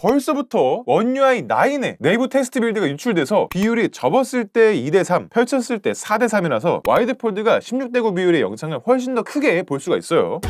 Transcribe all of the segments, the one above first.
벌써부터 One UI 9의 내부 테스트 빌드가 유출돼서 비율이 접었을 때 2:3, 펼쳤을 때 4:3이라서 와이드 폴드가 16:9 비율의 영상을 훨씬 더 크게 볼 수가 있어요.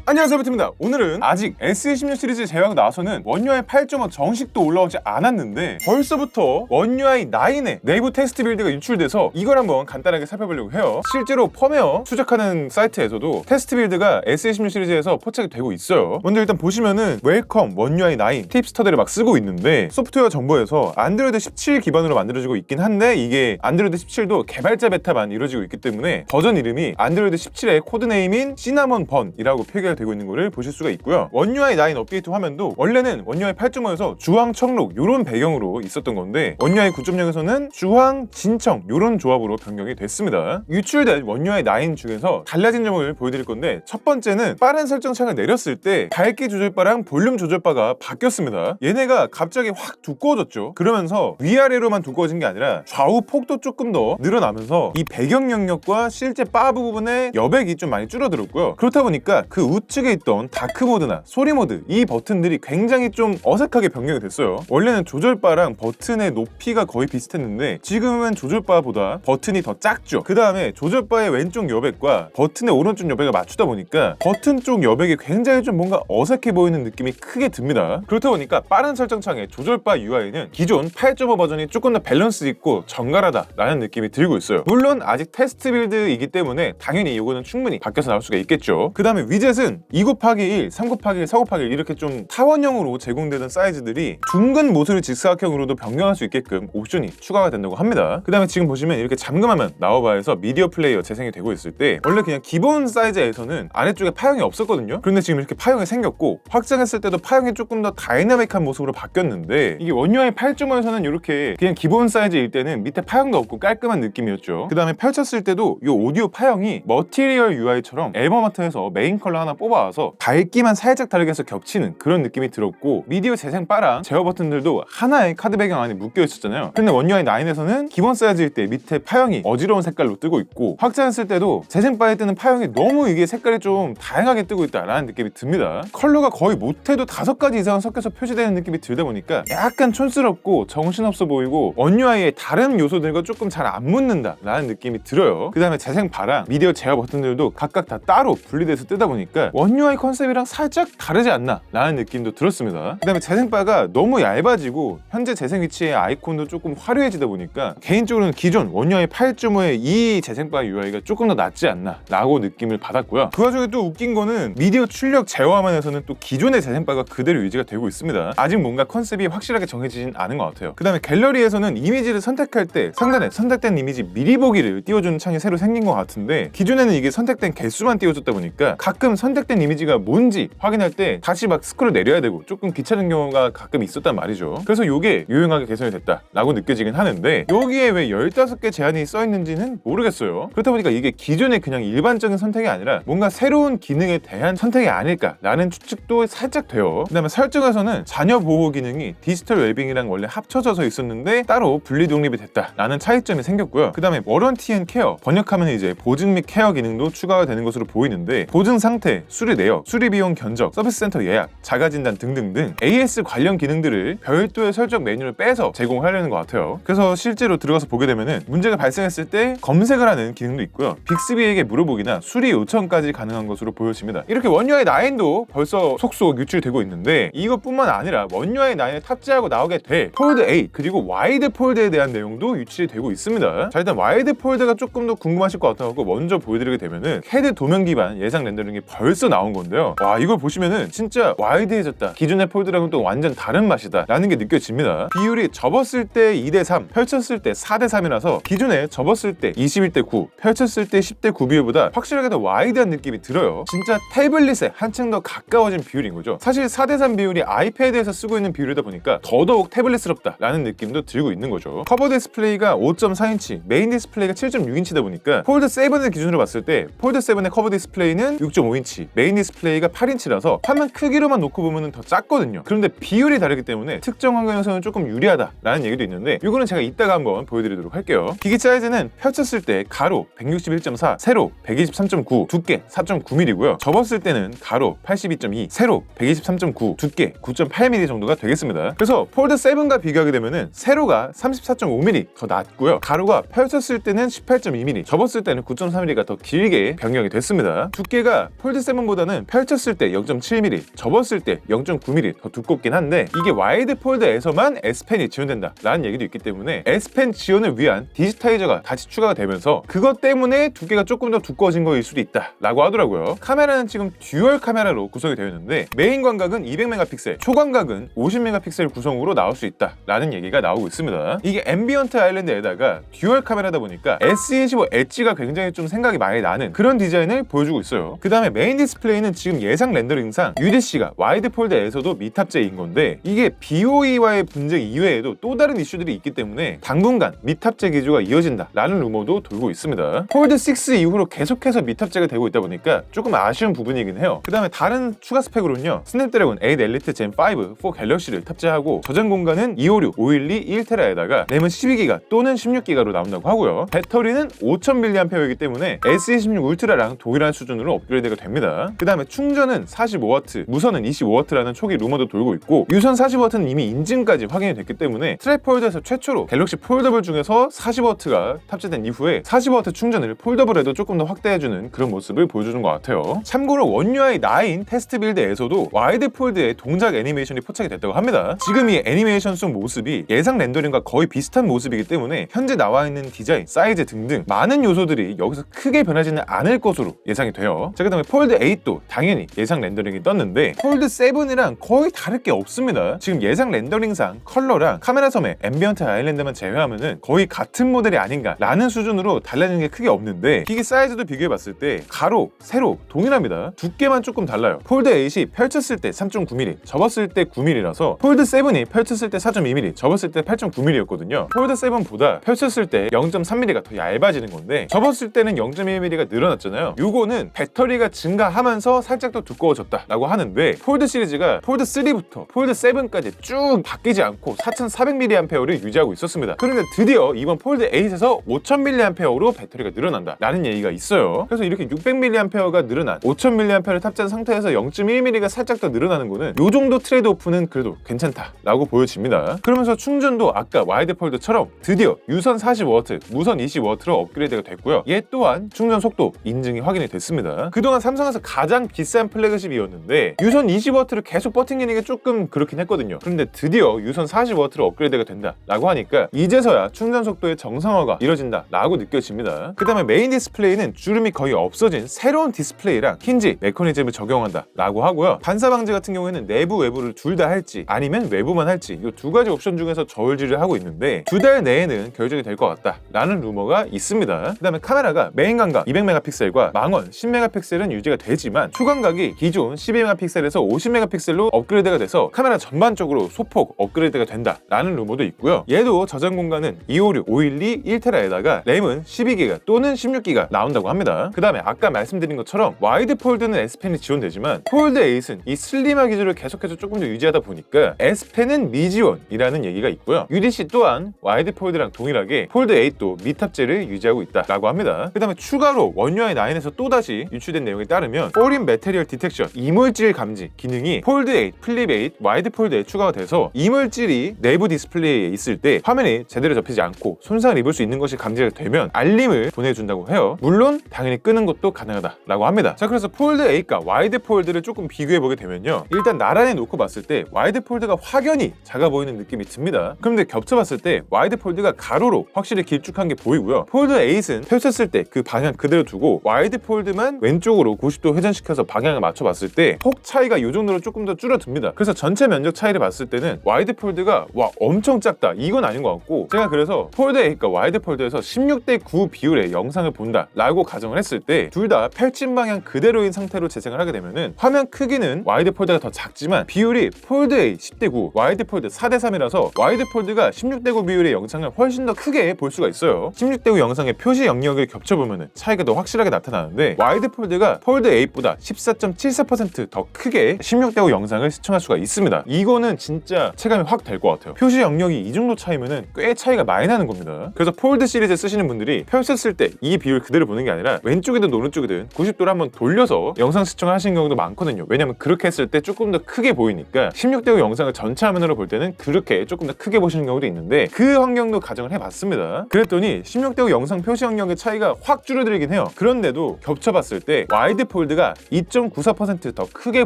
안녕하세요, 배트입니다. 오늘은 아직 SE16 시리즈 제휴가 나와서는 One UI 8.5 정식도 올라오지 않았는데 벌써부터 One UI 9의 내부 테스트 빌드가 유출돼서 이걸 한번 간단하게 살펴보려고 해요. 실제로 펌웨어 추적하는 사이트에서도 테스트 빌드가 SE16 시리즈에서 포착이 되고 있어요. 먼저 일단 보시면은 웰컴 One UI 9 팁스터들을 막 쓰고 있는데 소프트웨어 정보에서 안드로이드 17 기반으로 만들어지고 있긴 한데 이게 안드로이드 17도 개발자 베타만 이루어지고 있기 때문에 버전 이름이 안드로이드 17의 코드네임인 시나몬 번이라고 표기가 되고 있는 거를 보실 수가 있고요. One UI 9 업데이트 화면도 원래는 One UI 8.5에서 주황, 청록 이런 배경으로 있었던 건데 One UI 9.0에서는 주황, 진청 이런 조합으로 변경이 됐습니다. 유출된 One UI 9 중에서 달라진 점을 보여드릴 건데 첫 번째는 빠른 설정창을 내렸을 때 밝기 조절바랑 볼륨 조절바가 바뀌었습니다. 얘네가 갑자기 확 두꺼워졌죠. 그러면서 위아래로만 두꺼워진 게 아니라 좌우 폭도 조금 더 늘어나면서 이 배경 영역과 실제 바 부분의 여백이 좀 많이 줄어들었고요. 그렇다 보니까 그 우측에 있던 다크 모드나 소리 모드 이 버튼들이 굉장히 좀 어색하게 변경이 됐어요. 원래는 조절바랑 버튼의 높이가 거의 비슷했는데 지금은 조절바보다 버튼이 더 작죠. 그 다음에 조절바의 왼쪽 여백과 버튼의 오른쪽 여백을 맞추다 보니까 버튼 쪽 여백이 굉장히 좀 뭔가 어색해 보이는 느낌이 크게 듭니다. 그렇다 보니까 빠른 설정창의 조절바 UI는 기존 8.5 버전이 조금 더 밸런스 있고 정갈하다라는 느낌이 들고 있어요. 물론 아직 테스트 빌드이기 때문에 당연히 이거는 충분히 바뀌어서 나올 수가 있겠죠. 그 다음에 위젯은 2곱하기1, 3곱하기1, 4곱하기1 이렇게 좀 타원형으로 제공되는 사이즈들이 둥근 모서리 직사각형으로도 변경할 수 있게끔 옵션이 추가가 된다고 합니다. 그 다음에 지금 보시면 이렇게 잠금하면 나와봐에서 미디어 플레이어 재생이 되고 있을 때 원래 그냥 기본 사이즈에서는 아래쪽에 파형이 없었거든요. 그런데 지금 이렇게 파형이 생겼고 확장했을 때도 파형이 조금 더 다이나믹한 모습으로 바뀌었는데 이게 One UI 8.5에서는 이렇게 그냥 기본 사이즈일 때는 밑에 파형도 없고 깔끔한 느낌이었죠. 그 다음에 펼쳤을 때도 이 오디오 파형이 머티리얼 UI처럼 앨범 아트에서 메인 컬러 하나 뽑아와서 밝기만 살짝 다르게 해서 겹치는 그런 느낌이 들었고 미디어 재생 바랑 제어 버튼들도 하나의 카드 배경 안에 묶여 있었잖아요. 근데 One UI 9에서는 기본 사이즈일 때 밑에 파형이 어지러운 색깔로 뜨고 있고 확장했을 때도 재생 바에 뜨는 파형이 너무 이게 색깔이 좀 다양하게 뜨고 있다라는 느낌이 듭니다. 컬러가 거의 못해도 5가지 이상 섞여서 표시되는 느낌이 들다 보니까 약간 촌스럽고 정신없어 보이고 One UI의 다른 요소들과 조금 잘 안 붙는다라는 느낌이 들어요. 그 다음에 재생 바랑 미디어 제어 버튼들도 각각 다 따로 분리돼서 뜨다 보니까 One UI 컨셉이랑 살짝 다르지 않나 라는 느낌도 들었습니다. 그 다음에 재생바가 너무 얇아지고 현재 재생 위치의 아이콘도 조금 화려해지다 보니까 개인적으로는 기존 One UI 8.5의 이 재생바 UI가 조금 더 낫지 않나 라고 느낌을 받았고요. 그 와중에 또 웃긴 거는 미디어 출력 제어 화면에서는 또 기존의 재생바가 그대로 유지가 되고 있습니다. 아직 뭔가 컨셉이 확실하게 정해지진 않은 것 같아요. 그 다음에 갤러리에서는 이미지를 선택할 때 상단에 선택된 이미지 미리 보기를 띄워주는 창이 새로 생긴 것 같은데 기존에는 이게 선택된 개수만 띄워줬다 보니까 가끔 선택된 이미지가 뭔지 확인할 때 다시 막 스크롤 내려야 되고 조금 귀찮은 경우가 가끔 있었단 말이죠. 그래서 이게 유용하게 개선이 됐다라고 느껴지긴 하는데 여기에 왜 15개 제한이 써있는지는 모르겠어요. 그렇다 보니까 이게 기존의 그냥 일반적인 선택이 아니라 뭔가 새로운 기능에 대한 선택이 아닐까라는 추측도 살짝 돼요. 그 다음에 설정에서는 자녀 보호 기능이 디지털 웰빙이랑 원래 합쳐져서 있었는데 따로 분리 독립이 됐다라는 차이점이 생겼고요. 그 다음에 워런티 앤 케어, 번역하면 이제 보증 및 케어 기능도 추가가 되는 것으로 보이는데 보증 상태, 수리 내역, 수리 비용 견적, 서비스 센터 예약, 자가 진단 등등등 AS 관련 기능들을 별도의 설정 메뉴를 빼서 제공하려는 것 같아요. 그래서 실제로 들어가서 보게 되면은 문제가 발생했을 때 검색을 하는 기능도 있고요. 빅스비에게 물어보기나 수리 요청까지 가능한 것으로 보여집니다. 이렇게 One UI 9도 벌써 속속 유출되고 있는데 이것뿐만 아니라 One UI 9에 탑재하고 나오게 될 폴드 8 그리고 와이드 폴드에 대한 내용도 유출이 되고 있습니다. 자, 일단 와이드 폴드가 조금 더 궁금하실 것 같아서 먼저 보여드리게 되면은 CAD 도면 기반 예상 렌더링이 벌써 나온 건데요. 와, 이걸 보시면은 진짜 와이드해졌다, 기존의 폴드랑은 또 완전 다른 맛이다 라는 게 느껴집니다. 비율이 접었을 때 2:3, 펼쳤을 때 4:3이라서 기존에 접었을 때 21:9, 펼쳤을 때 10:9 비율보다 확실하게 더 와이드한 느낌이 들어요. 진짜 태블릿에 한층 더 가까워진 비율인 거죠. 사실 4:3 비율이 아이패드에서 쓰고 있는 비율이다 보니까 더더욱 태블릿스럽다 라는 느낌도 들고 있는 거죠. 커버 디스플레이가 5.4인치, 메인 디스플레이가 7.6인치다 보니까 폴드 7을 기준으로 봤을 때 폴드 7의 커버 디스플레이는 6.5인치, 8인치, 메인 디스플레이가 8인치라서 화면 크기로만 놓고 보면 더 작거든요. 그런데 비율이 다르기 때문에 특정 환경에서는 조금 유리하다라는 얘기도 있는데 이거는 제가 이따가 한번 보여드리도록 할게요. 기기 사이즈는 펼쳤을 때 가로 161.4, 세로 123.9, 두께 4.9mm고요. 접었을 때는 가로 82.2, 세로 123.9, 두께 9.8mm 정도가 되겠습니다. 그래서 폴드 7과 비교하게 되면은 세로가 34.5mm 더 낮고요. 가로가 펼쳤을 때는 18.2mm, 접었을 때는 9.3mm가 더 길게 변경이 됐습니다. 두께가 폴드 7보다는 펼쳤을 때 0.7mm, 접었을 때 0.9mm 더 두껍긴 한데 이게 와이드 폴드에서만 S펜이 지원된다 라는 얘기도 있기 때문에 S펜 지원을 위한 디지타이저가 다시 추가가 되면서 그것 때문에 두께가 조금 더 두꺼워진 거일 수도 있다 라고 하더라고요. 카메라는 지금 듀얼 카메라로 구성이 되어 있는데 메인 광각은 200메가픽셀, 초광각은 50메가픽셀 구성으로 나올 수 있다 라는 얘기가 나오고 있습니다. 이게 앰비언트 아일랜드에다가 듀얼 카메라다 보니까 S25 엣지가 굉장히 좀 생각이 많이 나는 그런 디자인을 보여주고 있어요. 그 다음에 메인 디스플레이는 지금 예상 렌더링상 UDC가 와이드 폴드에서도 미탑재인 건데 이게 BOE와의 분쟁 이외에도 또 다른 이슈들이 있기 때문에 당분간 미탑재 기조가 이어진다 라는 루머도 돌고 있습니다. 폴드 6 이후로 계속해서 미탑재가 되고 있다 보니까 조금 아쉬운 부분이긴 해요. 그 다음에 다른 추가 스펙으로는요, 스냅드래곤 8 엘리트 젠 5 4 갤럭시를 탑재하고 저장 공간은 256, 512, 1TB에다가 램은 12GB 또는 16GB로 나온다고 하고요. 배터리는 5000mAh이기 때문에 S26 울트라랑 동일한 수준으로 업그레이드가 됩니다. 그 다음에 충전은 45W, 무선은 25W라는 초기 루머도 돌고 있고 유선 40W는 이미 인증까지 확인이 됐기 때문에 트랩폴드에서 최초로 갤럭시 폴더블 중에서 40W가 탑재된 이후에 40W 충전을 폴더블에도 조금 더 확대해주는 그런 모습을 보여주는 것 같아요. 참고로 One UI 9 테스트 빌드에서도 와이드 폴드의 동작 애니메이션이 포착이 됐다고 합니다. 지금 이 애니메이션 속 모습이 예상 렌더링과 거의 비슷한 모습이기 때문에 현재 나와 있는 디자인, 사이즈 등등 많은 요소들이 여기서 크게 변하지는 않을 것으로 예상이 돼요. 자, 그 다음에 폴드 8도 당연히 예상 렌더링이 떴는데 폴드 7이랑 거의 다를 게 없습니다. 지금 예상 렌더링상 컬러랑 카메라 섬의 앰비언트 아일랜드만 제외하면은 거의 같은 모델이 아닌가 라는 수준으로 달라지는 게 크게 없는데 기기 사이즈도 비교해봤을 때 가로, 세로 동일합니다. 두께만 조금 달라요. 폴드 8이 펼쳤을 때 3.9mm, 접었을 때 9mm라서 폴드 7이 펼쳤을 때 4.2mm, 접었을 때 8.9mm였거든요. 폴드 7보다 펼쳤을 때 0.3mm가 더 얇아지는 건데 접었을 때는 0.1mm가 늘어났잖아요. 요거는 배터리가 증가하면서 살짝 더 두꺼워졌다 라고 하는데 폴드 시리즈가 폴드 3부터 폴드 7까지 쭉 바뀌지 않고 4400mAh를 유지하고 있었습니다. 그런데 드디어 이번 폴드 8에서 5000mAh로 배터리가 늘어난다 라는 얘기가 있어요. 그래서 이렇게 600mAh가 늘어난 5000mAh를 탑재한 상태에서 0.1mm가 살짝 더 늘어나는 거는 요 정도 트레이드 오프는 그래도 괜찮다 라고 보여집니다. 그러면서 충전도 아까 와이드 폴드처럼 드디어 유선 40W, 무선 20W로 업그레이드가 됐고요. 얘 또한 충전 속도 인증이 확인이 됐습니다. 그동안 삼성에서 가장 비싼 플래그십이었는데 유선 20W를 계속 버팅기는 게 조금 그렇긴 했거든요. 그런데 드디어 유선 40W로 업그레이드가 된다 라고 하니까 이제서야 충전 속도의 정상화가 이뤄진다 라고 느껴집니다. 그 다음에 메인 디스플레이는 주름이 거의 없어진 새로운 디스플레이랑 힌지 메커니즘을 적용한다 라고 하고요. 반사 방지 같은 경우에는 내부 외부를 둘 다 할지 아니면 외부만 할지 이 두 가지 옵션 중에서 저울질을 하고 있는데 2달 내에는 결정이 될 것 같다 라는 루머가 있습니다. 그 다음에 카메라가 메인 광각 200메가픽셀과 망원 10메가픽셀은 유지가 되지만 초광각이 기존 12메가픽셀에서 50메가픽셀로 업그레이드가 돼서 카메라 전반적으로 소폭 업그레이드가 된다 라는 루머도 있고요. 얘도 저장 공간은 256, 512, 1TB에다가 램은 12GB 또는 16GB 나온다고 합니다. 그 다음에 아까 말씀드린 것처럼 와이드 폴드는 S펜이 지원되지만 폴드 8은 이 슬림화 기술을 계속해서 조금 더 유지하다 보니까 S펜은 미지원이라는 얘기가 있고요. UDC 또한 와이드 폴드랑 동일하게 폴드 8도 미탑재를 유지하고 있다 라고 합니다. 그 다음에 추가로 One UI 9에서 또다시 유출된 내용에 따르면 포린 매테리얼 디텍션, 이물질 감지 기능이 폴드 8, 플립 8, 와이드 폴드에 추가가 돼서 이물질이 내부 디스플레이에 있을 때 화면이 제대로 접히지 않고 손상을 입을 수 있는 것이 감지가 되면 알림을 보내준다고 해요. 물론 당연히 끄는 것도 가능하다 라고 합니다. 자, 그래서 폴드 8과 와이드 폴드를 조금 비교해보게 되면요, 일단 나란히 놓고 봤을 때 와이드 폴드가 확연히 작아 보이는 느낌이 듭니다. 그런데 겹쳐봤을 때 와이드 폴드가 가로로 확실히 길쭉한 게 보이고요. 폴드 8은 펼쳤을 때 그 방향 그대로 두고 와이드 폴드만 왼쪽으로 90도 회전시켜서 방향을 맞춰봤을 때 폭 차이가 이 정도로 조금 더 줄어듭니다. 그래서 전체 면적 차이를 봤을 때는 와이드 폴드가 와 엄청 작다 이건 아닌 것 같고, 제가 그래서 폴드 8과 와이드 폴드에서 16:9 비율의 영상을 본다 라고 가정을 했을 때 둘 다 펼친 방향 그대로인 상태로 재생을 하게 되면은 화면 크기는 와이드 폴드가 더 작지만 비율이 폴드 8 10:9, 와이드 폴드 4:3이라서 와이드 폴드가 16:9 비율의 영상을 훨씬 더 크게 볼 수가 있어요. 16:9 영상의 표시 영역을 겹쳐보면은 차이가 더 확실하게 나타나는데 와이드 폴드가 폴드 폴드 8보다 14.74% 더 크게 16대5 영상을 시청할 수가 있습니다. 이거는 진짜 체감이 확 될 것 같아요. 표시 영역이 이 정도 차이면은 꽤 차이가 많이 나는 겁니다. 그래서 폴드 시리즈 쓰시는 분들이 펼쳤을 때 이 비율 그대로 보는 게 아니라 왼쪽이든 오른쪽이든 90도로 한번 돌려서 영상 시청을 하시는 경우도 많거든요. 왜냐면 그렇게 했을 때 조금 더 크게 보이니까 16대5 영상을 전체 화면으로 볼 때는 그렇게 조금 더 크게 보시는 경우도 있는데 그 환경도 가정을 해봤습니다. 그랬더니 16대5 영상 표시 영역의 차이가 확 줄어들긴 해요. 그런데도 겹쳐봤을 때 와이드 폴드가 2.94%더 크게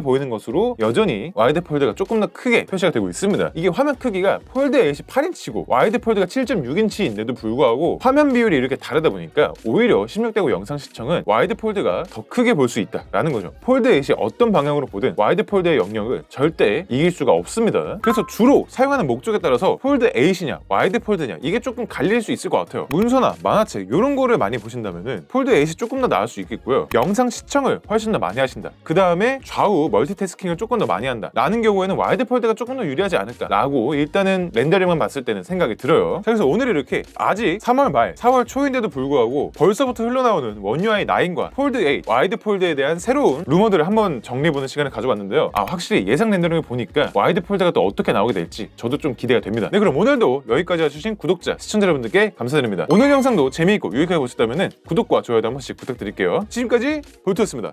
보이는 것으로 여전히 와이드 폴드가 조금 더 크게 표시가 되고 있습니다. 이게 화면 크기가 폴드 8이 8인치고 와이드 폴드가 7.6인치인데도 불구하고 화면 비율이 이렇게 다르다 보니까 오히려 16대5 영상 시청은 와이드 폴드가 더 크게 볼 수 있다라는 거죠. 폴드 8이 어떤 방향으로 보든 와이드 폴드의 영역을 절대 이길 수가 없습니다. 그래서 주로 사용하는 목적에 따라서 폴드 8이냐 와이드 폴드냐 이게 조금 갈릴 수 있을 것 같아요. 문서나 만화책 이런 거를 많이 보신다면은 폴드 8이 조금 더 나을 수 있겠고요. 영상 시청을 훨씬 더 많이 하신다. 그 다음에 좌우 멀티태스킹을 조금 더 많이 한다 라는 경우에는 와이드 폴드가 조금 더 유리하지 않을까 라고 일단은 렌더링만 봤을 때는 생각이 들어요. 자, 그래서 오늘 이렇게 아직 3월 말 4월 초인데도 불구하고 벌써부터 흘러나오는 원UI 9과 폴드 8 와이드 폴드에 대한 새로운 루머들을 한번 정리해보는 시간을 가져봤는데요. 확실히 예상 렌더링을 보니까 와이드 폴드가 또 어떻게 나오게 될지 저도 좀 기대가 됩니다. 네, 그럼 오늘도 여기까지 와주신 구독자 시청자 여러분들께 감사드립니다. 오늘 영상도 재미있고 유익하게 보셨다면 구독과 좋아요도 한 번씩 부탁드릴게요. 지금까지 볼트였습니다.